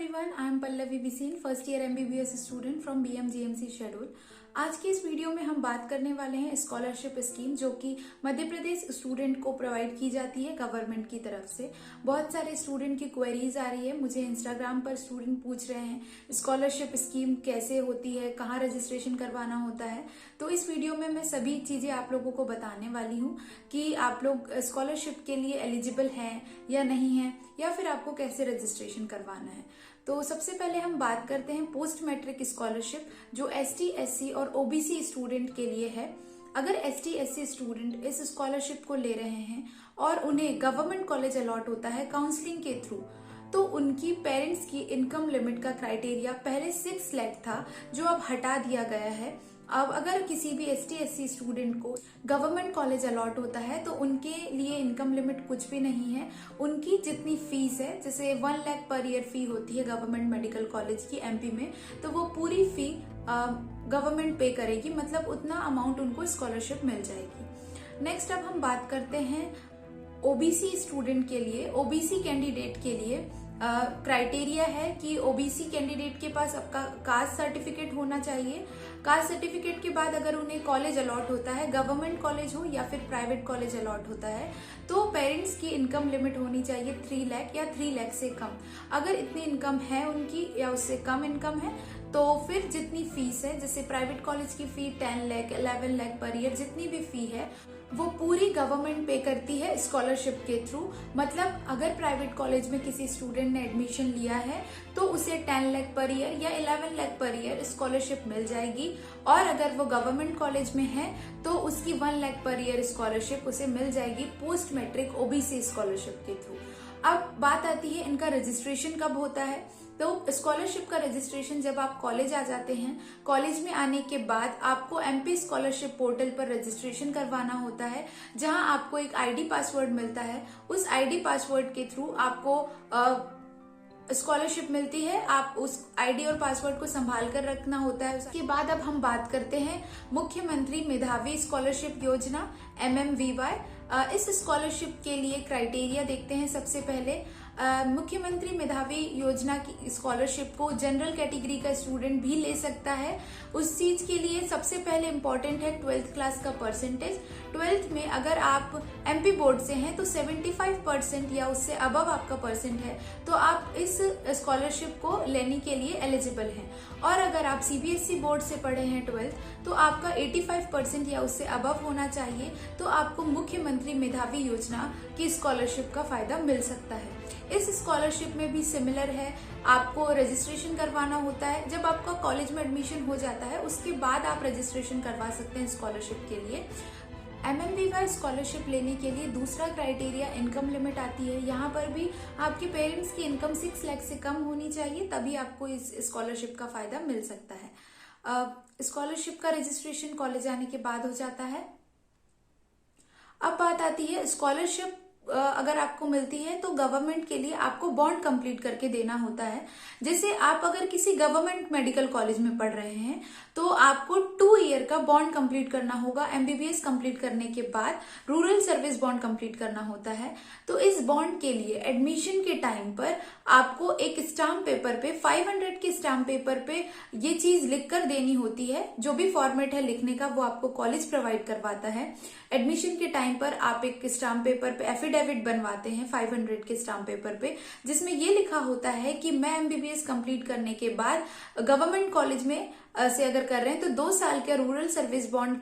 everyone, I am Pallavi Bisin, first year MBBS student from BMGMC schedule. आज की इस video में हम बात करने वाले हैं स्कॉलरशिप स्कीम जो कि मध्य प्रदेश स्टूडेंट को प्रोवाइड की जाती है गवर्नमेंट की तरफ से। बहुत सारे स्टूडेंट की क्वेरीज आ रही है, मुझे इंस्टाग्राम पर स्टूडेंट पूछ रहे हैं स्कॉलरशिप स्कीम कैसे होती है, कहाँ रजिस्ट्रेशन करवाना होता है। तो इस वीडियो में मैं सभी चीजें आप लोगों को बताने वाली हूँ कि आप लोग स्कॉलरशिप के लिए एलिजिबल हैं या नहीं है, या फिर आपको कैसे रजिस्ट्रेशन करवाना है। तो सबसे पहले हम बात करते हैं पोस्ट मैट्रिक स्कॉलरशिप जो ST, SC और OBC स्टूडेंट के लिए है। अगर ST, SC स्टूडेंट इस स्कॉलरशिप को ले रहे हैं और उन्हें गवर्नमेंट कॉलेज अलॉट होता है काउंसलिंग के थ्रू, तो उनकी पेरेंट्स की इनकम लिमिट का क्राइटेरिया पहले 6 लाख था जो अब हटा दिया गया है। अब अगर किसी भी ST, SC स्टूडेंट को गवर्नमेंट कॉलेज अलॉट होता है तो उनके लिए इनकम लिमिट कुछ भी नहीं है। उनकी जितनी फीस है, जैसे 1 लाख पर ईयर फी होती है गवर्नमेंट मेडिकल कॉलेज की MP में, तो वो पूरी फी गवर्नमेंट पे करेगी, मतलब उतना अमाउंट उनको स्कॉलरशिप मिल जाएगी। नेक्स्ट अब हम बात करते हैं OBC स्टूडेंट के लिए। OBC कैंडिडेट के लिए क्राइटेरिया है कि OBC कैंडिडेट के पास आपका कास्ट सर्टिफिकेट होना चाहिए। कास्ट सर्टिफिकेट के बाद अगर उन्हें कॉलेज अलॉट होता है, गवर्नमेंट कॉलेज हो या फिर प्राइवेट कॉलेज अलॉट होता है, तो पेरेंट्स की इनकम लिमिट होनी चाहिए 3 लाख या 3 लाख से कम। अगर इतनी इनकम है उनकी या उससे कम इनकम है तो फिर जितनी फीस है, जैसे प्राइवेट कॉलेज की फी 10 लाख 11 लाख पर ईयर जितनी भी फी है वो पूरी गवर्नमेंट पे करती है स्कॉलरशिप के थ्रू। मतलब अगर प्राइवेट कॉलेज में किसी स्टूडेंट ने एडमिशन लिया है तो उसे 10 लाख पर ईयर या 11 लाख पर ईयर स्कॉलरशिप मिल जाएगी, और अगर वो गवर्नमेंट कॉलेज में है तो उसकी 1 लाख पर ईयर स्कॉलरशिप उसे मिल जाएगी पोस्ट मैट्रिक OBC स्कॉलरशिप के थ्रू। अब बात आती है इनका रजिस्ट्रेशन कब होता है। तो स्कॉलरशिप का रजिस्ट्रेशन जब आप कॉलेज आ जाते हैं, कॉलेज में आने के बाद आपको MP स्कॉलरशिप पोर्टल पर रजिस्ट्रेशन करवाना होता है, जहां आपको एक ID पासवर्ड मिलता है। उस ID पासवर्ड के थ्रू आपको स्कॉलरशिप मिलती है। आप उस ID और पासवर्ड को संभाल कर रखना होता है। उसके बाद अब हम बात करते हैं मुख्यमंत्री मेधावी स्कॉलरशिप योजना MMVY। इस स्कॉलरशिप के लिए क्राइटेरिया देखते हैं। सबसे पहले मुख्यमंत्री मेधावी योजना की स्कॉलरशिप को जनरल कैटेगरी का स्टूडेंट भी ले सकता है। उस चीज के लिए सबसे पहले इम्पोर्टेंट है 12th क्लास का परसेंटेज। 12th में अगर आप MP बोर्ड से हैं तो 75% या उससे अबव आपका परसेंट है तो आप इस स्कॉलरशिप को लेने के लिए एलिजिबल हैं। और अगर आप CBSE बोर्ड से पढ़े हैं 12th तो आपका 85% या उससे अबव होना चाहिए, तो आपको मुख्यमंत्री मेधावी योजना की स्कॉलरशिप का फायदा मिल सकता है। इस स्कॉलरशिप में भी सिमिलर है, आपको रजिस्ट्रेशन करवाना होता है। जब आपका कॉलेज में एडमिशन हो जाता है उसके बाद आप रजिस्ट्रेशन करवा सकते हैं स्कॉलरशिप के लिए। MMVY स्कॉलरशिप लेने के लिए दूसरा क्राइटेरिया इनकम लिमिट आती है। यहाँ पर भी आपके पेरेंट्स की इनकम 6 लाख से कम होनी चाहिए, तभी आपको इस स्कॉलरशिप का फायदा मिल सकता है। स्कॉलरशिप का रजिस्ट्रेशन कॉलेज आने के बाद हो जाता है। अब बात आती है स्कॉलरशिप अगर आपको मिलती है तो गवर्नमेंट के लिए आपको बॉन्ड कंप्लीट करके देना होता है। जैसे आप अगर किसी गवर्नमेंट मेडिकल कॉलेज में पढ़ रहे हैं तो आपको 2 ईयर का बॉन्ड कंप्लीट करना होगा। MBBS कंप्लीट करने के बाद रूरल सर्विस बॉन्ड कंप्लीट करना होता है। तो इस बॉन्ड के लिए एडमिशन के टाइम पर आपको एक स्टाम्प पेपर पे 500 के स्टाम्प पेपर पे ये चीज लिख कर देनी होती है। जो भी फॉर्मेट है लिखने का वो आपको कॉलेज प्रोवाइड करवाता है। एडमिशन के टाइम पर आप एक स्टाम्प पेपर पे एफिडेविट बनवाते हैं 500 के स्टाम्प पेपर पे, जिसमें ये लिखा होता है कि मैं MBBS कंप्लीट करने के बाद गवर्नमेंट कॉलेज में से अगर कर रहे हैं तो 2 साल का रूरल सर्विस बॉन्ड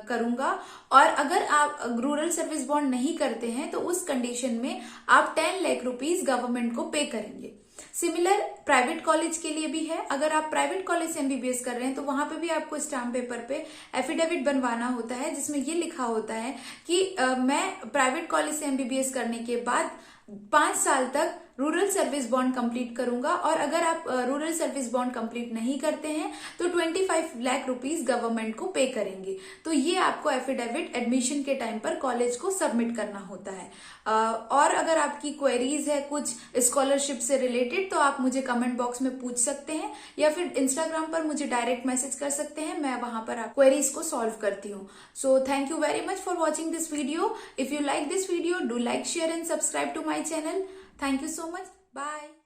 करूंगा, और अगर आप रूरल सर्विस बॉन्ड नहीं करते हैं तो उस कंडीशन में आप 10 लाख रुपीज गवर्नमेंट को पे करेंगे। सिमिलर प्राइवेट कॉलेज के लिए भी है। अगर आप प्राइवेट कॉलेज से MBBS कर रहे हैं तो वहां पे भी आपको स्टाम्प पेपर पे एफिडेविट बनवाना होता है, जिसमें ये लिखा होता है कि मैं प्राइवेट कॉलेज से MBBS करने के बाद 5 साल तक रूरल सर्विस बॉन्ड कंप्लीट करूंगा, और अगर आप रूरल सर्विस बॉन्ड कंप्लीट नहीं करते हैं तो 25 लाख रुपीज गवर्नमेंट को पे करेंगे। तो ये आपको एफिडेविट एडमिशन के टाइम पर कॉलेज को सबमिट करना होता है। और अगर आपकी क्वेरीज है कुछ स्कॉलरशिप से रिलेटेड तो आप मुझे कमेंट बॉक्स में पूछ सकते हैं, या फिर इंस्टाग्राम पर मुझे डायरेक्ट मैसेज कर सकते हैं। मैं वहां पर आप क्वेरीज को सॉल्व करती हूँ। So thank you very much for watching this video. If you like this video, do like, share and subscribe to my channel. Thank you so much. Bye.